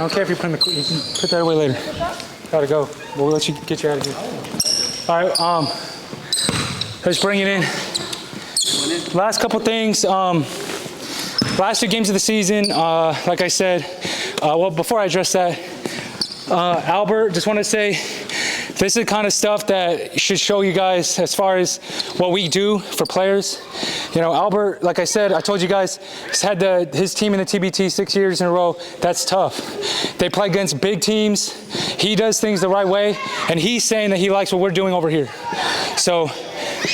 I don't care if you put that away later. Gotta go. We'll let you get you out of here. All right. Let's bring it in. Last couple things. Last 2 games of the season. Like I said, well, before I address that, Albert, just want to say, this is the kind of stuff that should show you guys as far as what we do for players. You know, Albert, like I said, I told you guys, he's had his team in the TBT 6 years in a row. That's tough. They play against big teams. He does things the right way, and he's saying that he likes what we're doing over here. So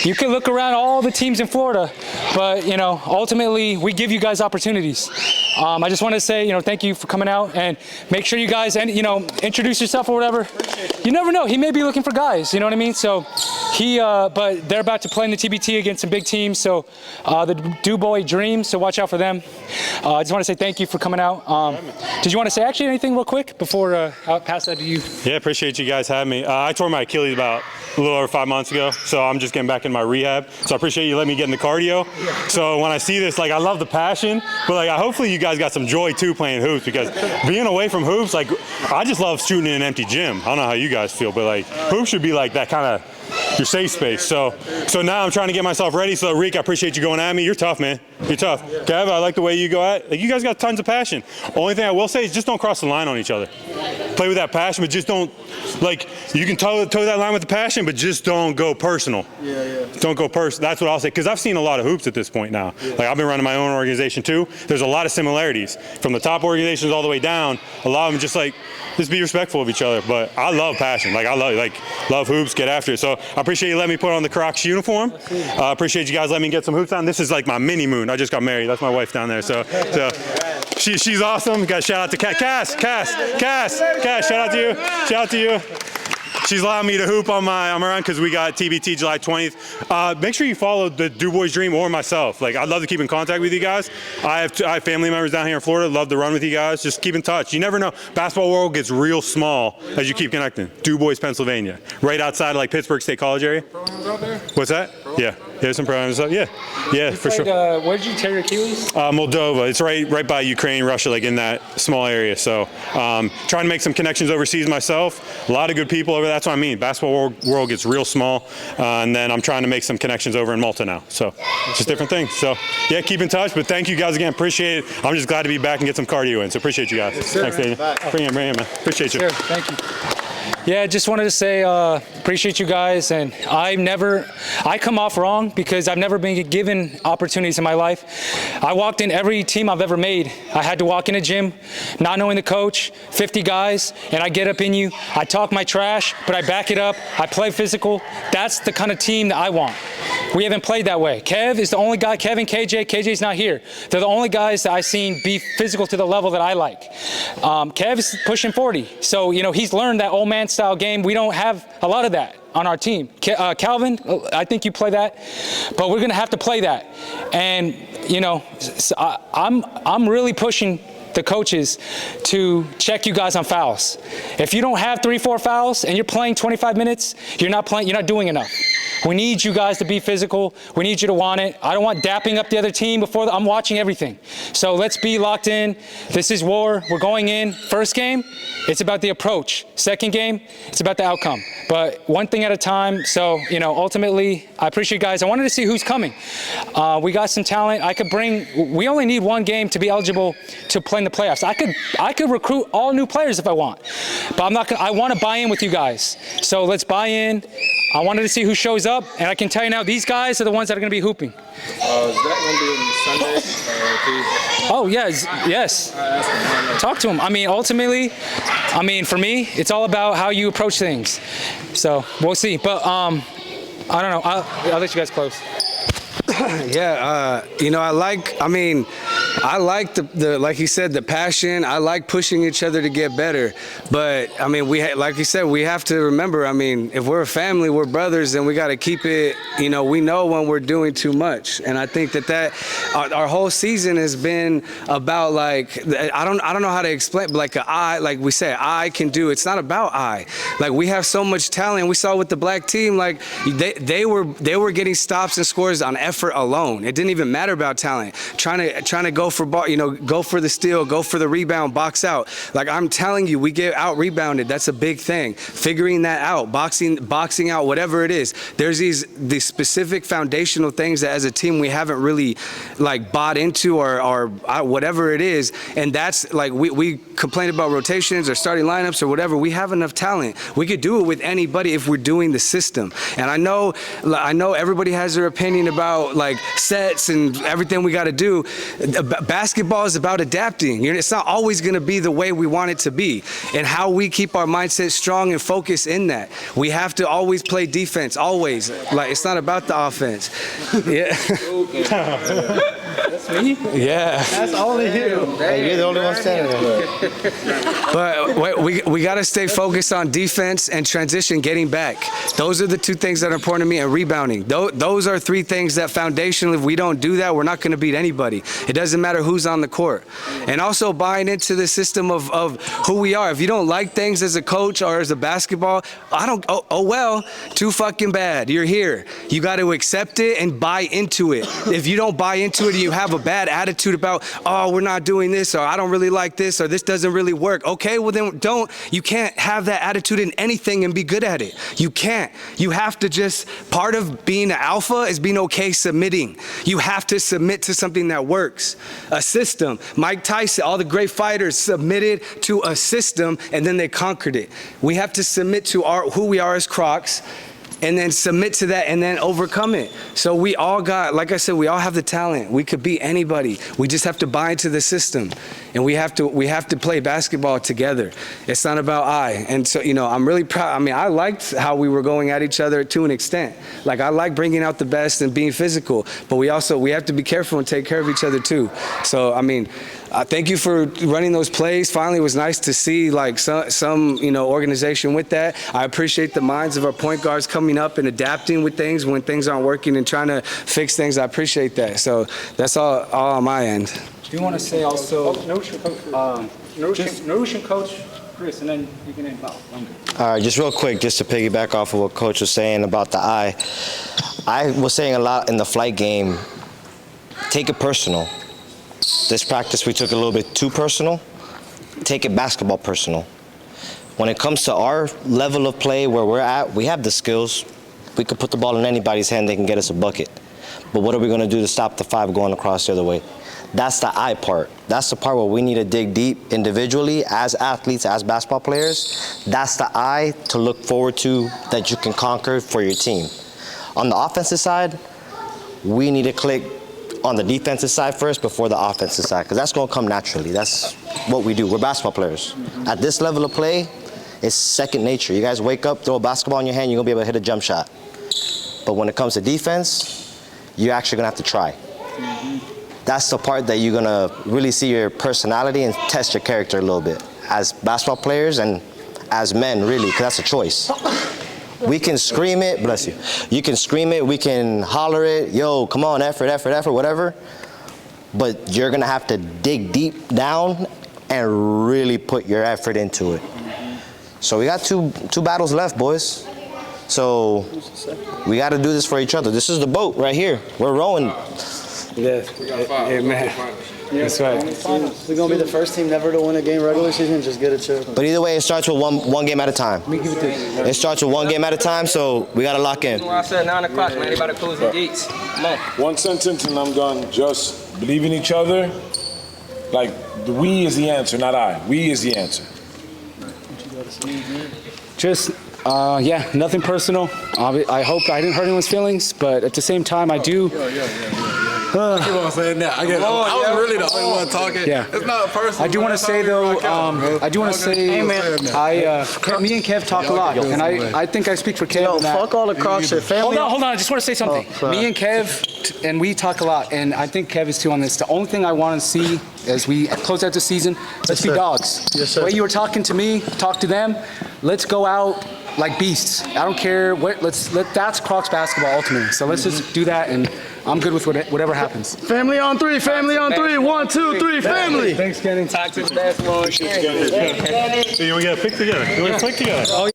you can look around all the teams in Florida, but, you know, ultimately we give you guys opportunities. I just want to say, you know, thank you for coming out, and make sure you guys, and, you know, introduce yourself or whatever. You never know. He may be looking for guys, you know what I mean? So but they're about to play in the TBT against some big teams. So the DuBois Dreams, so watch out for them. I just want to say thank you for coming out. Did you want to say actually anything real quick before I'll pass that to you? Yeah, appreciate you guys having me. I tore my Achilles about a little over 5 months ago, so I'm just getting back in my rehab. So I appreciate you letting me get in the cardio. Yeah. So when I see this, like, I love the passion, but like, hopefully you guys got some joy too playing hoops, because being away from hoops, like, I just love shooting in an empty gym. I don't know how you guys feel, but like, hoops should be like that kind of your safe space. So now I'm trying to get myself ready. So Reek, I appreciate you going at me. You're tough, man. You're tough. Kev, I like the way you go at. Like, you guys got tons of passion. Only thing I will say is just don't cross the line on each other. Play with that passion, but just don't, like, you can toe that line with the passion, but just don't go personal. Don't go personal. That's what I'll say, because I've seen a lot of hoops at this point now. Like, I've been running my own organization too. There's a lot of similarities from the top organizations all the way down. A lot of them just be respectful of each other. But I love passion. Like, I love hoops, get after it. So I appreciate you letting me put on the Crocs uniform. I appreciate you guys letting me get some hoops on. This is like my mini moon. I just got married. That's my wife down there. So she's awesome. Got shout out to Cass. Shout out to you. She's allowing me to hoop on my run because we got TBT July 20th. Make sure you follow the DuBois Dream or myself. Like, I'd love to keep in contact with you guys. I have family members down here in Florida. Love to run with you guys. Just keep in touch. You never know. Basketball world gets real small as you keep connecting. DuBois, Pennsylvania, right outside of like Pittsburgh State College area. Programs out there? What's that? Yeah, there's some programs. Yeah, for sure. Where did you tear your Achilles? Moldova. It's right by Ukraine, Russia, like in that small area. So trying to make some connections overseas myself. A lot of good people over there. That's what I mean. Basketball world gets real small, and then I'm trying to make some connections over in Malta now. So just different things. So yeah, keep in touch. But thank you guys again. Appreciate it. I'm just glad to be back and get some cardio in. So appreciate you guys. Yes, sir. Thanks, Daniel. Bring it, man. Appreciate you. Sure. Thank you. Yeah, just wanted to say appreciate you guys, and I come off wrong because I've never been given opportunities in my life. I walked in every team I've ever made. I had to walk in a gym, not knowing the coach, 50 guys, and I get up in you. I talk my trash, but I back it up. I play physical. That's the kind of team that I want. We haven't played that way. Kev is the only guy, Kev and KJ's not here. They're the only guys that I've seen be physical to the level that I like. Kev is pushing 40, so, you know, he's learned that old man style game. We don't have a lot of that on our team. Calvin, I think you play that, but we're gonna have to play that. And, you know, so I'm really pushing the coaches to check you guys on fouls. If you don't have 3-4 fouls and you're playing 25 minutes, you're not doing enough. We need you guys to be physical. We need you to want it. I don't want dapping up the other team before I'm watching everything. So let's be locked in. This is war. We're going in. First game, it's about the approach. Second game, it's about the outcome. But one thing at a time. So, you know, ultimately, I appreciate you guys. I wanted to see who's coming. We got some talent. We only need one game to be eligible to play in the playoffs. I could recruit all new players if I want, but I want to buy in with you guys. So let's buy in. I wanted to see who shows up, and I can tell you now, these guys are the ones that are going to be hooping. Is that going to be on Sunday? Oh, yes. Talk to him. I mean, ultimately, for me, it's all about how you approach things. So we'll see. But I don't know. I'll let you guys close. Yeah, you know, I like the like he said, the passion. I like pushing each other to get better. But I mean, like you said, we have to remember, I mean, if we're a family, we're brothers, then we got to keep it, you know, we know when we're doing too much. And I think that our whole season has been about, like, I don't know how to explain, but like we say, I can do. It's not about I. Like, we have so much talent. We saw with the black team, like they were getting stops and scores on effort alone. It didn't even matter about talent. Trying to go go for ball, go for the steal, go for the rebound, box out. Like I'm telling you, we get out rebounded. That's a big thing. Figuring that out, boxing out, whatever it is. There's these specific foundational things that as a team we haven't really like bought into or whatever it is. And that's like we complain about rotations or starting lineups or whatever. We have enough talent. We could do it with anybody if we're doing the system. And I know everybody has their opinion about like sets and everything we got to do. Basketball is about adapting. It's not always going to be the way we want it to be. And how we keep our mindset strong and focus in that. We have to always play defense, always. Like it's not about the offense. Yeah. That's me? Yeah. That's only you. Hey, you're the only one standing there. But we got to stay focused on defense and transition, getting back. Those are the two things that are important to me, and rebounding. Those are three things that foundationally, if we don't do that, we're not going to beat anybody. It doesn't matter who's on the court. And also buying into the system of who we are. If you don't like things as a coach or as a basketball, well, too fucking bad. You're here. You got to accept it and buy into it. If you don't buy into it and you have a bad attitude about, oh, we're not doing this, or I don't really like this, or this doesn't really work. Okay, well then you can't have that attitude in anything and be good at it. You can't. You have to just, part of being an alpha is being okay submitting. You have to submit to something that works. A system. Mike Tyson, all the great fighters submitted to a system and then they conquered it. We have to submit to who we are as Crocs, and then submit to that and then overcome it. So we all got, like I said, we all have the talent. We could beat anybody. We just have to buy into the system. And we have to play basketball together. It's not about I. And so, I'm really proud. I mean, I liked how we were going at each other to an extent. Like, I like bringing out the best and being physical. But we have to be careful and take care of each other too. So, I mean, thank you for running those plays. Finally, it was nice to see like some organization with that. I appreciate the minds of our point guards coming up and adapting with things when things aren't working and trying to fix things. I appreciate that. So that's all on my end. Do you want to say also nourishing coach Chris, and then you can involve. All right, just real quick, just to piggyback off of what Coach was saying about the eye. I was saying a lot in the flight game, take it personal. This practice we took a little bit too personal. Take it basketball personal. When it comes to our level of play where we're at, we have the skills. We could put the ball in anybody's hand, they can get us a bucket. But what are we going to do to stop the five going across the other way? That's the I part. That's the part where we need to dig deep individually as athletes, as basketball players. That's the I to look forward to that you can conquer for your team. On the offensive side, we need to click on the defensive side first before the offensive side, because that's going to come naturally. That's what we do. We're basketball players. At this level of play, it's second nature. You guys wake up, throw a basketball in your hand, you're going to be able to hit a jump shot. But when it comes to defense, you're actually going to have to try. That's the part that you're going to really see your personality and test your character a little bit as basketball players and as men, really, because that's a choice. We can scream it, bless you. You can scream it, we can holler it, yo, come on, effort, whatever. But you're going to have to dig deep down and really put your effort into it. So we got two battles left, boys. So we got to do this for each other. This is the boat right here. We're rowing. Yeah, man. That's right. We're going to be the first team never to win a game regular season, just get a chip. But either way, it starts with one game at a time. It starts with one game at a time, so we got to lock in. I said 9 o'clock, man. They about to close the gates. Come on. One sentence and I'm done. Just believe in each other. Like, the we is the answer, not I. We is the answer. Just, nothing personal. I hope I didn't hurt anyone's feelings, but at the same time, I do. Keep on saying that. I was really the only one talking. Yeah. It's not personal. I do want to say though, hey man, me and Kev talk a lot, and I think I speak for Kev. Yo, fuck all the Crocs shit. Family. Hold on. I just want to say something. Me and Kev, and we talk a lot, and I think Kev is too on this. The only thing I want to see as we close out the season, let's be dogs. Yes, sir. The way you were talking to me, talk to them. Let's go out like beasts. I don't care what. That's Crocs basketball ultimately. So let's just do that, and I'm good with whatever happens. Family on three. Family on three. 1, 2, 3. Family. Thanks, Kenny. Talk to the basketball. So you want to get a pick together? You want to click together?